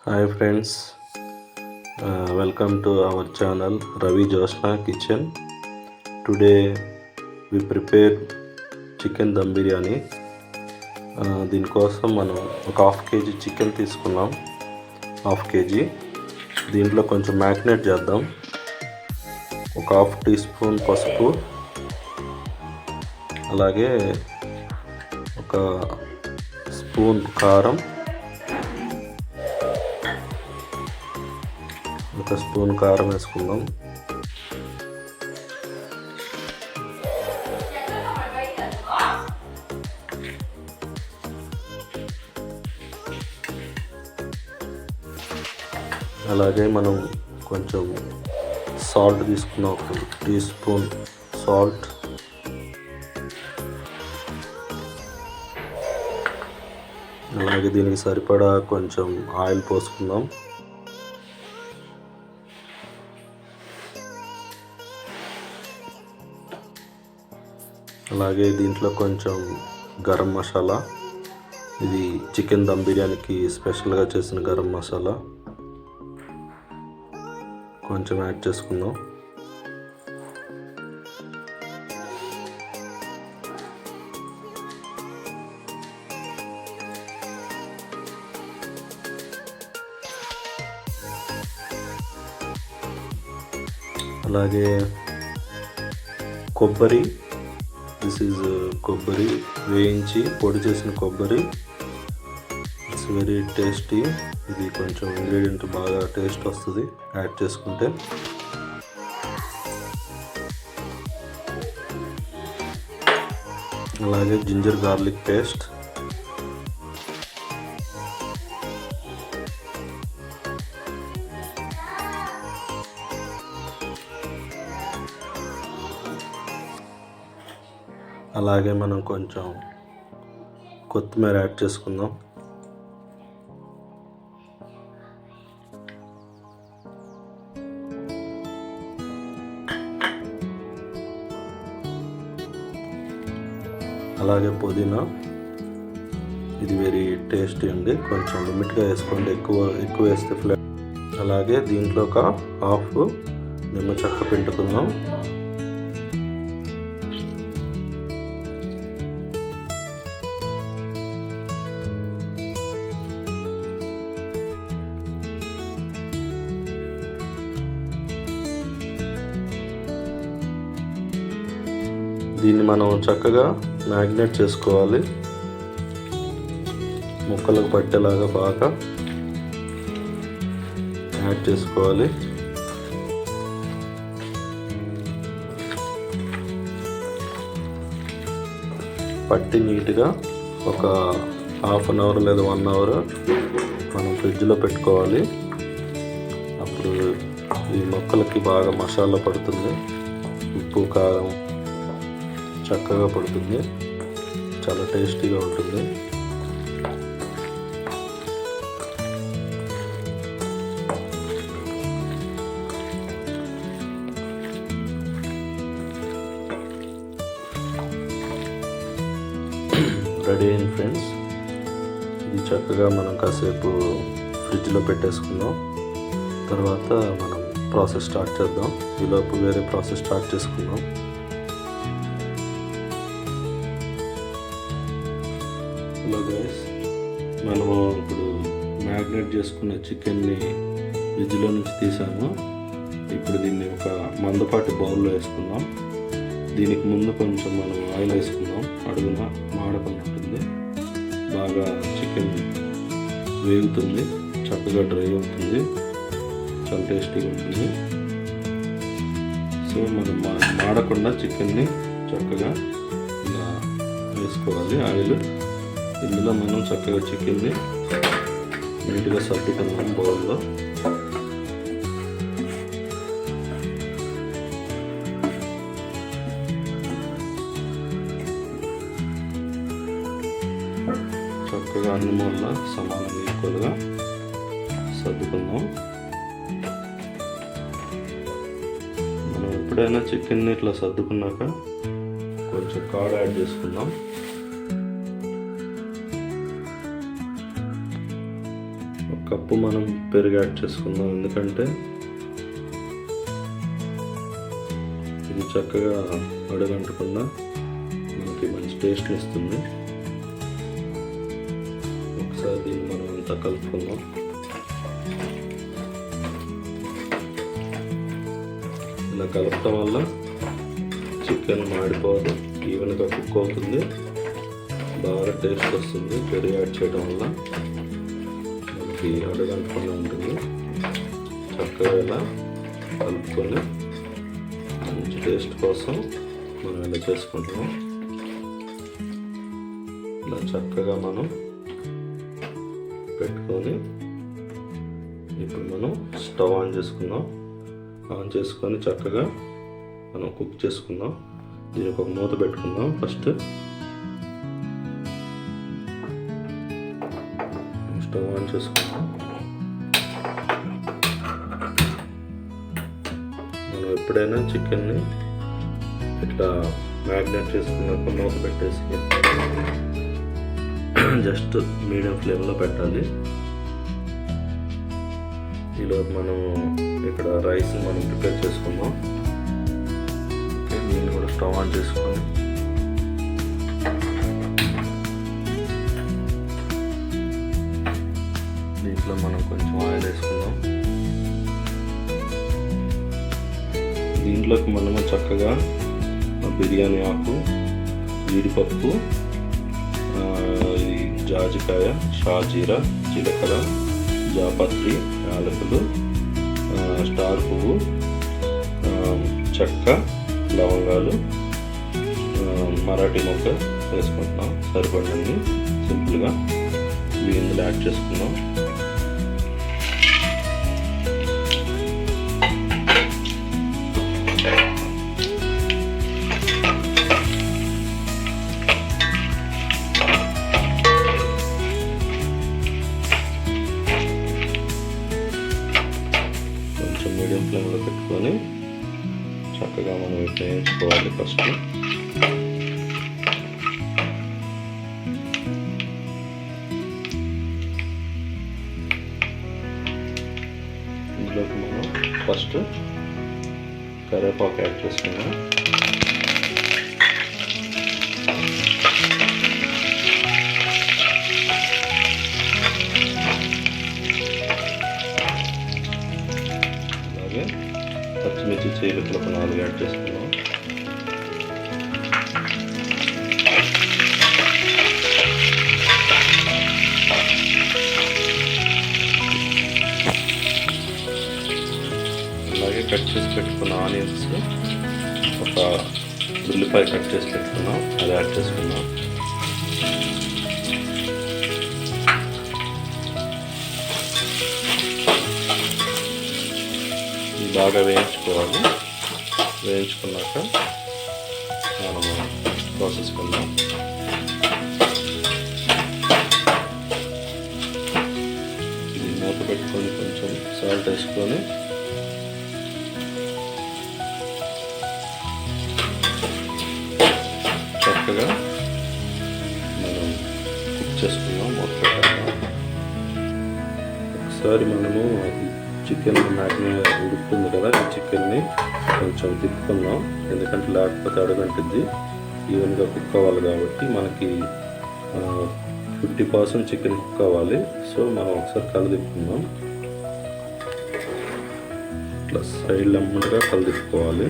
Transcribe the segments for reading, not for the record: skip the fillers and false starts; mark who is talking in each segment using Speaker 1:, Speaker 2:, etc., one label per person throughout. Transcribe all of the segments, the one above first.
Speaker 1: Hi friends, welcome to our channel Ravi Josna Kitchen. Today we prepare chicken dum biryani. దీనికోసం మనం ఒక half KG chicken తీసుకున్నాం. Half KG దీంట్లో కొంచెం మ్యారినేట్ చేద్దాం. ఒక హాఫ్ టీ స్పూన్ పసుపు, అలాగే ఒక స్పూన్ కారం, ఒక స్పూన్ కారం వేసుకుందాం. అలాగే మనం కొంచెం సాల్ట్ తీసుకున్నాం, ఒక టీ స్పూన్ సాల్ట్. అలాగే దీనికి సరిపడా కొంచెం ఆయిల్ పోసుకుందాం. అలాగే దీంట్లో కొంచెం గరం మసాలా, ఇది చికెన్ దమ్ బిర్యానీకి స్పెషల్గా చేసిన గరం మసాలా కొంచెం యాడ్ చేసుకుందాం. అలాగే కొబ్బరి, దిస్ ఈజ్ కొబ్బరి వేయించి పొడి చేసిన కొబ్బరి. It's very tasty. ఇది కొంచెం ఇంగ్రీడియంట్ బాగా టేస్ట్ వస్తుంది యాడ్ చేసుకుంటే. అలాగే జింజర్ గార్లిక్ పేస్ట్, అలాగే మనం కొంచెం కొత్తిమీర యాడ్ చేసుకుందాం. అలాగే పుదీనా, ఇది వెరీ టేస్టీ అండి. కొంచెం లిమిట్గా వేసుకోండి, ఎక్కువ వేస్తే ఫ్లేవర్. అలాగే దీంట్లో ఒక హాఫ్ నిమ్మ చెక్క పిండుకుందాం. దీన్ని మనం చక్కగా మ్యారినేట్ చేసుకోవాలి, ముక్కలకు పట్టేలాగా బాగా యాడ్ చేసుకోవాలి. పట్టి నీట్గా ఒక హాఫ్ అన్ అవర్ లేదా 1 అవర్ మనం ఫ్రిడ్జ్లో పెట్టుకోవాలి. అప్పుడు ఈ ముక్కలకి బాగా మసాలా పడుతుంది, ఉప్పు కారం చక్కగా పడుతుంది, చాలా టేస్టీగా ఉంటుంది. రెడీ అయింది ఫ్రెండ్స్. ఇది చక్కగా మనం కాసేపు ఫ్రిడ్జ్లో పెట్టేసుకుందాం. తర్వాత మనం ప్రాసెస్ స్టార్ట్ చేద్దాం. ఈలోపు వేరే ప్రాసెస్ స్టార్ట్ చేసుకుందాం. హలో గైస్, మనము ఇప్పుడు మ్యారినేట్ చేసుకున్న చికెన్ని ఫ్రిడ్జ్లో నుంచి తీసాము. ఇప్పుడు దీన్ని ఒక మందపాటి బౌల్లో వేసుకుందాం. దీనికి ముందు కొంచెం మనం ఆయిల్ వేసుకుందాం, అడుగున మాడకుండా బాగా చికెన్ వేగుతుంది, చక్కగా డ్రై అవుతుంది, చాలా టేస్టీగా ఉంటుంది. సో మనం మాడకుండా చికెన్ని చక్కగా ఇలా వేసుకోవాలి ఆయిల్. ఇందులో మనం చక్కగా చికెన్ని నీట్గా సర్దుకున్నాం బౌల్లో. చక్కగా అన్ని మూల సమానంగా ఈక్వల్గా సర్దుకుందాం. మనం ఎప్పుడైనా చికెన్ని ఇట్లా సర్దుకున్నాక కొంచెం కాడ యాడ్ చేసుకుందాం. ఒక కప్పు మనం పెరుగు యాడ్ చేసుకుందాం, ఎందుకంటే ఇది చక్కగా అడుగంటకుండా మనకి మంచి టేస్ట్ ఇస్తుంది. ఒకసారి దీన్ని మనం అంతా కలుపుకుందాం. ఇలా కలపటం వల్ల చికెన్ మాడిపోదు, ఈవెన్గా కుక్ అవుతుంది, బాగా టేస్ట్ వస్తుంది. పెరుగు యాడ్ చేయడం వల్ల మనకి అడుగంటకుండా ఉంటుంది. చక్కగా ఇలా కలుపుకొని మంచి టేస్ట్ కోసం మనం ఇలా చేసుకుంటున్నాం. ఇలా చక్కగా మనం పెట్టుకొని ఇప్పుడు మనం స్టవ్ ఆన్ చేసుకుందాం. ఆన్ చేసుకొని చక్కగా మనం కుక్ చేసుకుందాం. దీనికి ఒక మూత పెట్టుకుందాం. ఫస్ట్ స్టవ్ ఆన్ చేసుకుందాం. మనం ఎప్పుడైనా చికెన్ని ఇట్లా మ్యారినేట్ చేసుకున్నాక మూత పెట్టేసి జస్ట్ మీడియం ఫ్లేమ్లో పెట్టాలి. ఈలోపు మనం ఇక్కడ రైస్ మనం ప్రిపేర్ చేసుకుందాం. ఓకే, దీన్ని కూడా స్టవ్ ఆన్ చేసుకొని దీంట్లో మనం కొంచెం ఆయిల్ వేసుకుందాం. దీంట్లోకి మనము చక్కగా బిర్యానీ ఆకు, జీడిపప్పు, జాజికాయ, షాజీరా, జీలకర్ర, జాపత్రి, యాలకులు, స్టార్ పువ్వు, చెక్క, లవంగాలు, మరాఠీ మొగ్గ వేసుకుంటున్నాం. సరిపడండి సింపుల్గా ఇవి ఇందులో యాడ్ చేసుకుందాం. మీడియం ఫ్లేమ్లో పెట్టుకొని చక్కగా మనం ఇట్లా వేయించుకోవాలి. ఫస్ట్ ఇందులోకి మనం ఫస్ట్ కరివేపాకు యాడ్ చేసుకుందాం. పచ్చిమిర్చి చీలికలు ఒక 4 యాడ్ చేసుకున్నాం. అలాగే కట్ చేసి పెట్టుకున్న ఆనియన్స్, ఒక ఉల్లిపాయ కట్ చేసి పెట్టుకున్నాం, అది యాడ్ చేసుకున్నాం. బాగా వేయించుకోవాలి. వేయించుకున్నాక మనము ప్రాసెస్ కొందాం. ఇది మూత పెట్టుకొని కొంచెం సాల్ట్ వేసుకొని చక్కగా మనం కుక్ చేసుకుందాం. మూత పెట్టాలి. ఒకసారి మనము చికెన్ మ్యారినేట్ ఉడుకుతుంది కదా, ఈ చికెన్ని కొంచెం తిప్పుకుందాం, ఎందుకంటే లేకపోతే అడుగంటుద్ది. ఈవెన్గా కుక్ అవ్వాలి కాబట్టి మనకి 50% చికెన్ కుక్ అవ్వాలి. సో మనం ఒకసారి కలదిప్పుకుందాం. ప్లస్ సైడ్ లెమ్మగా కలదిప్పుకోవాలి,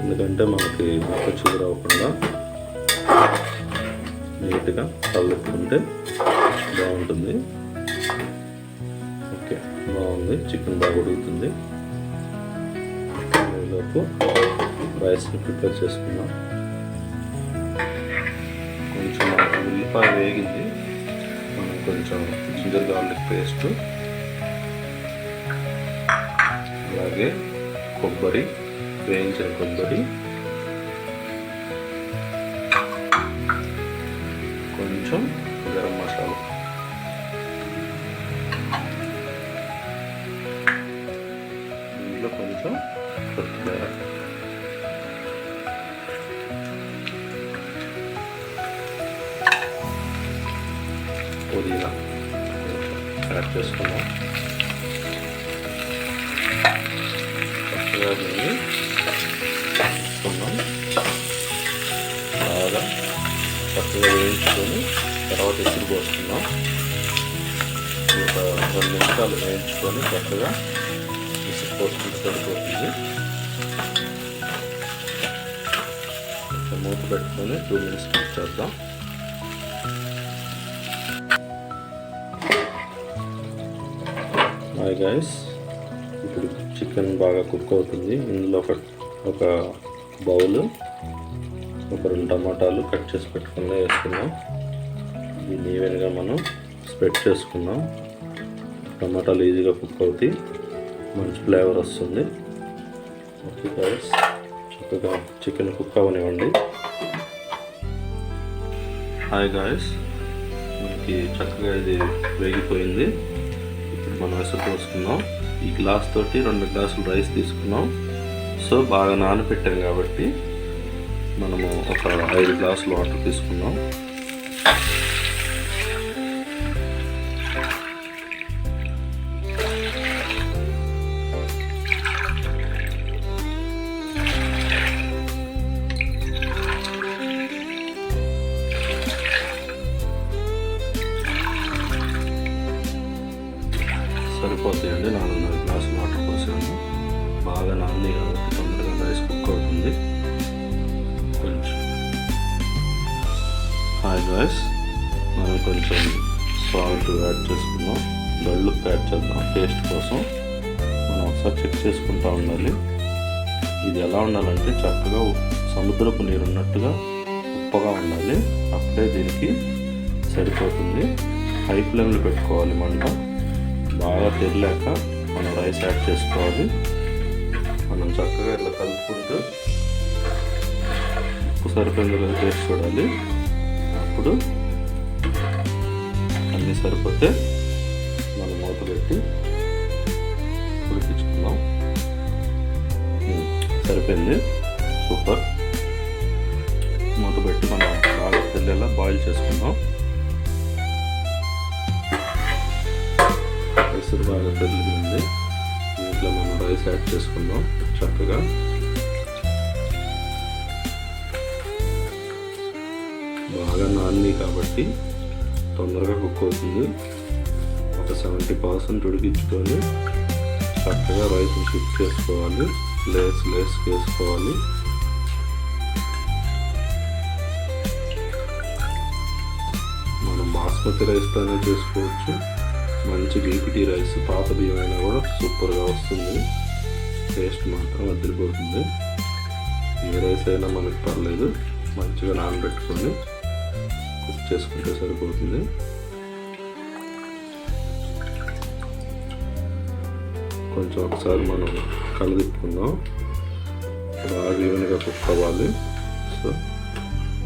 Speaker 1: ఎందుకంటే మనకి మొక్క చిగురవ్వకుండా నీట్గా కలదిప్పుకుంటే బాగుంటుంది. ఓకే, బాగుంది. చికెన్ బాగా ఉడుకుతుంది. ఈలోపు రైస్ని ప్రిపేర్ చేసుకుందాం. కొంచెం ఉల్లిపాయ వేగింది, మనం కొంచెం జింజర్ గార్లిక్ పేస్ట్, అలాగే కొబ్బరి, వేయించిన కొబ్బరి, కొంచెం గరం మసాలా, దీంట్లో కొంచెం కొత్తిమీర, పుదీనా యాడ్ యాడ్ చేసుకున్నాం. చక్కగా దీన్ని వేసుకున్నాం. బాగా చక్కగా వేయించుకొని తర్వాత ఎసురు పోసుకున్నాం. ఒక 2 నిమిషాలు వేయించుకొని చక్కగా ఎసురు పోసుకుంటే సరిపోతుంది. మూత పెట్టుకొని 2 మినిట్స్ కుక్ చేద్దాం. హాయ్ గైస్, ఇప్పుడు చికెన్ బాగా కుక్ అవుతుంది. ఇందులో ఒక బౌల్, ఒక 2 టమాటాలు కట్ చేసి పెట్టుకుని వేసుకున్నాం. దీన్ని ఈవెన్గా మనం స్ప్రెడ్ చేసుకున్నాం. టమాటాలు ఈజీగా కుక్ అవుతాయి, మంచి ఫ్లేవర్ వస్తుంది. ఓకే గైస్, చక్కగా చికెన్ కుక్ అవ్వనివ్వండి. హాయ్ గాయస్, మనకి చక్కగా ఇది వేగిపోయింది. ఇప్పుడు మనం ఎసరు పోసుకుందాం. ఈ గ్లాస్ తోటి 2 గ్లాసులు రైస్ తీసుకున్నాం. సో బాగా నానబెట్టాం కాబట్టి మనము ఒక 5 గ్లాసులు వాటర్ తీసుకున్నాం. సరిపోతాయండి. 4 గ్లాసులు వాటర్ పోసాము. బాగా నాని కాబట్టి తొందరగా రైస్ కుక్ అవుతుంది. కొంచెం హాయ్ గాయస్, మనం కొంచెం సాల్ట్ యాడ్ చేసుకుందాం. గళ్ళుప్పు యాడ్ చేద్దాం టేస్ట్ కోసం. మనం ఒకసారి చెక్ చేసుకుంటూ ఉండాలి. ఇది ఎలా ఉండాలంటే చక్కగా సముద్రపు నీరు ఉన్నట్టుగా ఉప్పగా ఉండాలి. అప్పుడే దీనికి సరిపోతుంది. హై ఫ్లేమ్లో పెట్టుకోవాలి మంట. బాగా తెరలేక మనం రైస్ యాడ్ చేసుకోవాలి. మనం చక్కగా ఇట్లా కలుపుకుంటూ ఉప్పు సరిపోయిందో టేస్ట్ చూడాలి. అప్పుడు అన్నీ సరిపోతే మనం మూత పెట్టి ఉడికించుకుందాం. సరిపోయింది, సూపర్. మూత పెట్టి మనం బాగా తెల్లేలా బాయిల్ చేసుకుందాం. ఎసురు బాగా తెల్లింది. దీంట్లో మనం రైస్ యాడ్ చేసుకుందాం. చక్కగా బాగా నాని కాబట్టి తొందరగా కుక్ అవుతుంది. ఒక 70% ఉడికించుకొని చక్కగా రైస్ని షిఫ్ట్ చేసుకోవాలి. లేస్ వేసుకోవాలి. మనం బాస్మతి రైస్తోనే చేసుకోవచ్చు. మంచి బీపీటీ రైస్, పాత బియ్యం అయినా కూడా సూపర్గా వస్తుంది. టేస్ట్ మాత్రం వదిలిపోతుంది. ఏ రైస్ అయినా మనకు పర్లేదు, మంచిగా నానబెట్టుకొని కుక్ చేసుకుంటే సరిపోతుంది. కొంచెం ఒకసారి మనం కలదిప్పుకుందాం. బాగా ఈవెన్గా కుక్ అవ్వాలి. సో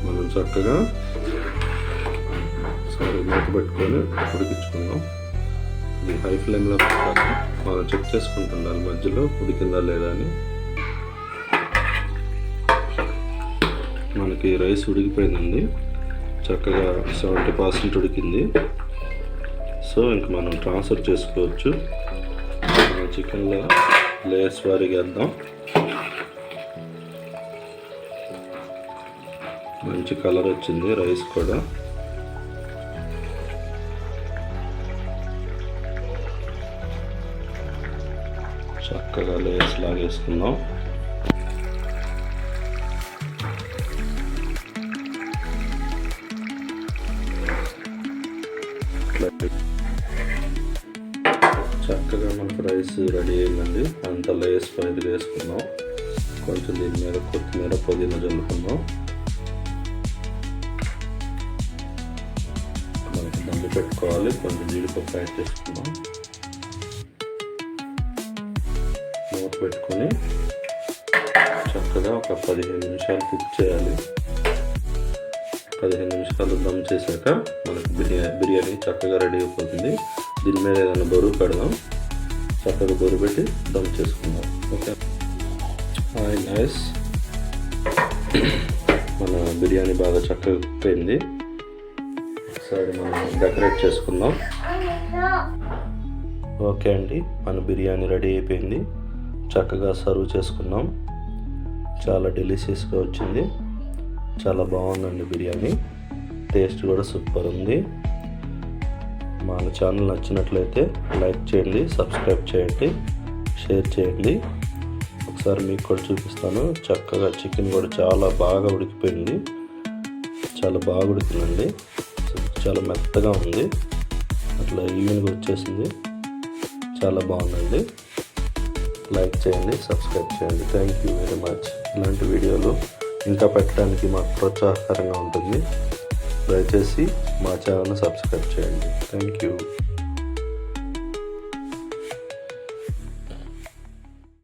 Speaker 1: మనం చక్కగా ఒకసారి మూత పెట్టుకొని ఉడికించుకుందాం. ఇది హై ఫ్లేమ్లో పెట్టాలి. మనం చెక్ చేసుకుంటున్నాం మధ్యలో ఉడికిందా లేదా అని. మనకి రైస్ ఉడికిపోయిందండి. చక్కగా 70% ఉడికింది. సో ఇంక మనం ట్రాన్స్ఫర్ చేసుకోవచ్చు. మన చికెన్లో లేయర్స్ వారీగా వేద్దాం. మంచి కలర్ వచ్చింది రైస్ కూడా. చక్కగా లేయర్స్ లాగేసుకుందాం. చక్కగా మనకు రైస్ రెడీ అయిందండి. అంత లేయర్స్ పైన వేసుకుందాం. కొంచెం దీని మీద కొత్తిమీర, పుదీనా చల్లుకుందాం. మనకి దండి పెట్టుకోవాలి. కొంచెం జీడిపప్పు యాడ్ చేసుకుందాం. మూత పెట్టుకొని చక్కగా ఒక 15 నిమిషాలు కుక్ చేయాలి. 15 నిమిషాలు దమ్ చేశాక మనకు బిర్యానీ చక్కగా రెడీ అయిపోతుంది. దీని మీద ఏదైనా బరువు పెడదాం. చక్కగా బరువు పెట్టి దమ్ చేసుకుందాం. ఓకే హాయ్ నైస్, మన బిర్యానీ బాగా చక్కగా కుక్ అయింది. ఒకసారి మనం డెకరేట్ చేసుకుందాం. ఓకే అండి, మన బిర్యానీ రెడీ అయిపోయింది. చక్కగా సర్వ్ చేసుకున్నాం. చాలా డెలిషియస్గా వచ్చింది. చాలా బాగుందండి బిర్యానీ. టేస్ట్ కూడా సూపర్ ఉంది. మన ఛానల్ నచ్చినట్లయితే లైక్ చేయండి, సబ్స్క్రైబ్ చేయండి, షేర్ చేయండి. ఒకసారి మీకు కూడా చూపిస్తాను. చక్కగా చికెన్ కూడా చాలా బాగా ఉడికిపోయింది. చాలా బాగా ఉడికిందండి. చాలా మెత్తగా ఉంది. అట్లా ఈవెన్గా వచ్చేసింది. చాలా బాగుందండి. లైక్ చేయండి, సబ్స్క్రైబ్ చేయండి. Thank you very much. ఇలాంటి వీడియోలు ఇంకా పెట్టడానికి మాకు ప్రోత్సాహకరంగా ఉంటుంది. దయచేసి మా ఛానల్ని సబ్స్క్రైబ్ చేయండి. Thank you.